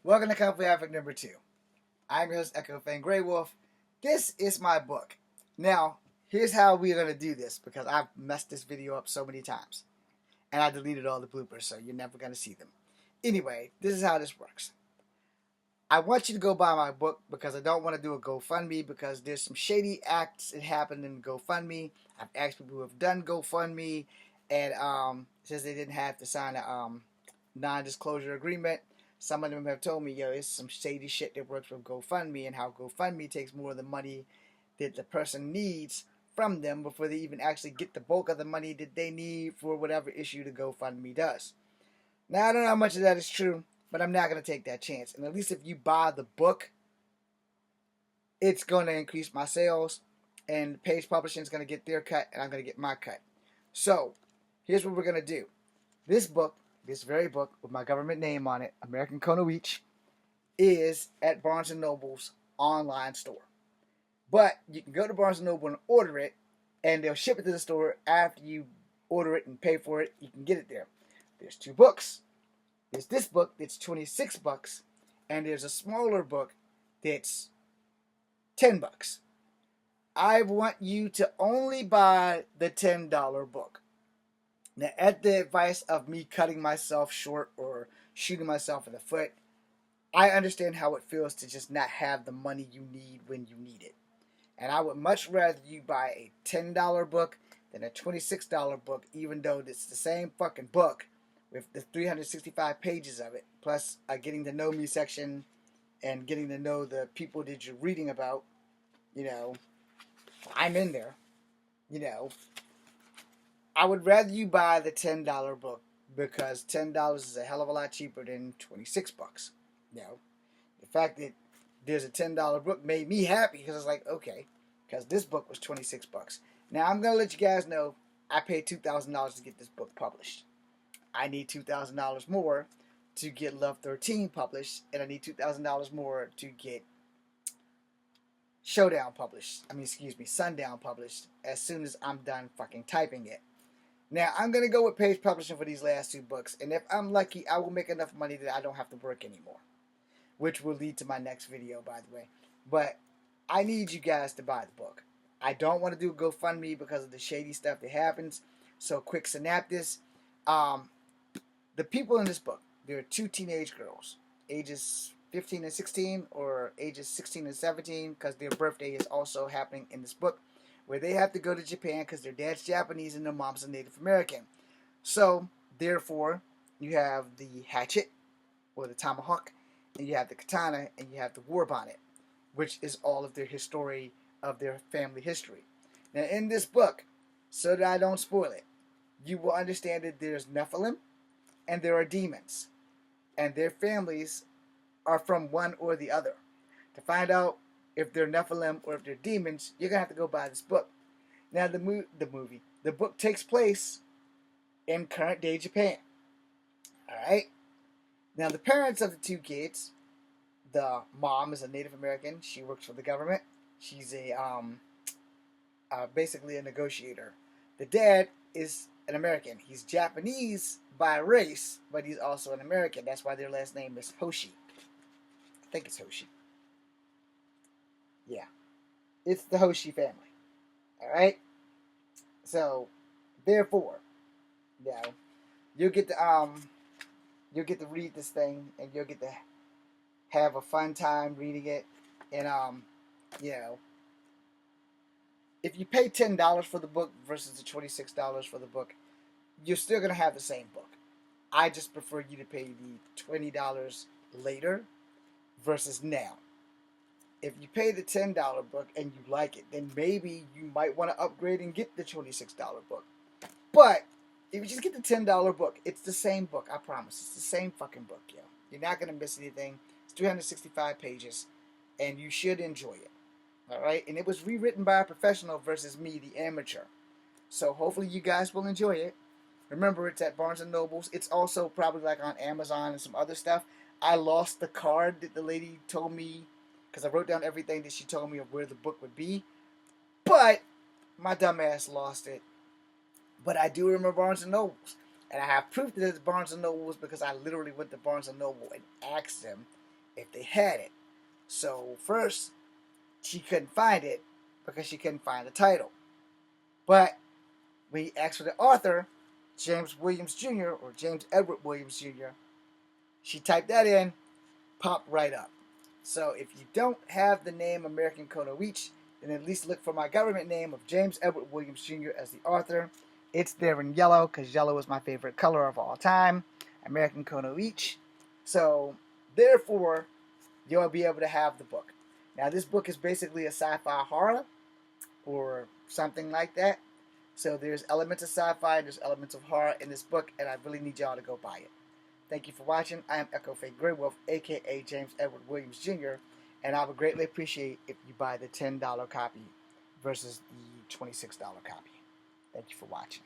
Welcome to Company Affect number 2. I'm your host, Echo Fan Grey Wolf. This is my book. Now, here's how we're going to do this because I've messed this video up so many times. And I deleted all the bloopers, so you're never going to see them. Anyway, this is how this works. I want you to go buy my book because I don't want to do a GoFundMe because there's some shady acts that happened in GoFundMe. I've asked people who have done GoFundMe, and since they didn't have to sign a non-disclosure agreement, some of them have told me, it's some shady shit that works with GoFundMe and how GoFundMe takes more of the money that the person needs from them before they even actually get the bulk of the money that they need for whatever issue the GoFundMe does. Now, I don't know how much of that is true, but I'm not going to take that chance. And at least if you buy the book, it's going to increase my sales, and Page Publishing is going to get their cut, and I'm going to get my cut. So, here's what we're going to do. This book, this very book with my government name on it, American Kunoichi, is at Barnes & Noble's online store. But you can go to Barnes & Noble and order it, and they'll ship it to the store after you order it and pay for it. You can get it there. There's two books. There's this book that's $26, and there's a smaller book that's $10. I want you to only buy the $10 book. Now, at the advice of me cutting myself short or shooting myself in the foot, I understand how it feels to just not have the money you need when you need it. And I would much rather you buy a $10 book than a $26 book, even though it's the same fucking book with the 365 pages of it, plus a getting to know me section and getting to know the people that you're reading about. I'm in there. I would rather you buy the $10 book because $10 is a hell of a lot cheaper than $26. The fact that there's a $10 book made me happy because it's like, okay, because this book was $26. Now, I'm going to let you guys know I paid $2,000 to get this book published. I need $2,000 more to get Love 13 published, and I need $2,000 more to get Sundown published as soon as I'm done fucking typing it. Now, I'm going to go with Page Publishing for these last two books, and if I'm lucky, I will make enough money that I don't have to work anymore, which will lead to my next video, by the way. But I need you guys to buy the book. I don't want to do a GoFundMe because of the shady stuff that happens, so quick synopsis. The people in this book, there are two teenage girls, ages 15 and 16, or ages 16 and 17, because their birthday is also happening in this book, where they have to go to Japan because their dad's Japanese and their mom's a Native American. So, therefore, you have the hatchet, or the tomahawk, and you have the katana, and you have the war bonnet, which is all of their history, of their family history. Now, in this book, so that I don't spoil it, you will understand that there's Nephilim, and there are demons, and their families are from one or the other. To find out if they're Nephilim or if they're demons, you're going to have to go buy this book. Now, the book takes place in current day Japan. Alright? Now, the parents of the two kids, the mom is a Native American. She works for the government. She's basically a negotiator. The dad is an American. He's Japanese by race, but he's also an American. That's why their last name is Hoshi. I think it's Hoshi. Yeah. It's the Hoshi family. Alright? So, therefore, you'll get to read this thing, and you'll get to have a fun time reading it. And if you pay $10 for the book versus the $26 for the book, you're still going to have the same book. I just prefer you to pay the $20 later versus now. If you pay the $10 book and you like it, then maybe you might want to upgrade and get the $26 book. But if you just get the $10 book, it's the same book, I promise. It's the same fucking book, yo. You're not going to miss anything. It's 365 pages, and you should enjoy it. Alright? And it was rewritten by a professional versus me, the amateur. So hopefully you guys will enjoy it. Remember, it's at Barnes & Noble's. It's also probably like on Amazon and some other stuff. I lost the card that the lady told me, because I wrote down everything that she told me of where the book would be. But my dumb ass lost it. But I do remember Barnes & Noble's. And I have proof that it's Barnes & Noble's because I literally went to Barnes & Noble and asked them if they had it. So first, she couldn't find it because she couldn't find the title. But we asked for the author, James Williams Jr. or James Edward Williams Jr. She typed that in, popped right up. So if you don't have the name American Kunoichi, then at least look for my government name of James Edward Williams Jr. as the author. It's there in yellow because yellow is my favorite color of all time. American Kunoichi. So therefore, you'll be able to have the book. Now this book is basically a sci-fi horror or something like that. So there's elements of sci-fi, there's elements of horror in this book, and I really need y'all to go buy it. Thank you for watching. I am Echo Faye Grey Wolf, aka James Edward Williams Jr., and I would greatly appreciate if you buy the $10 copy versus the $26 copy. Thank you for watching.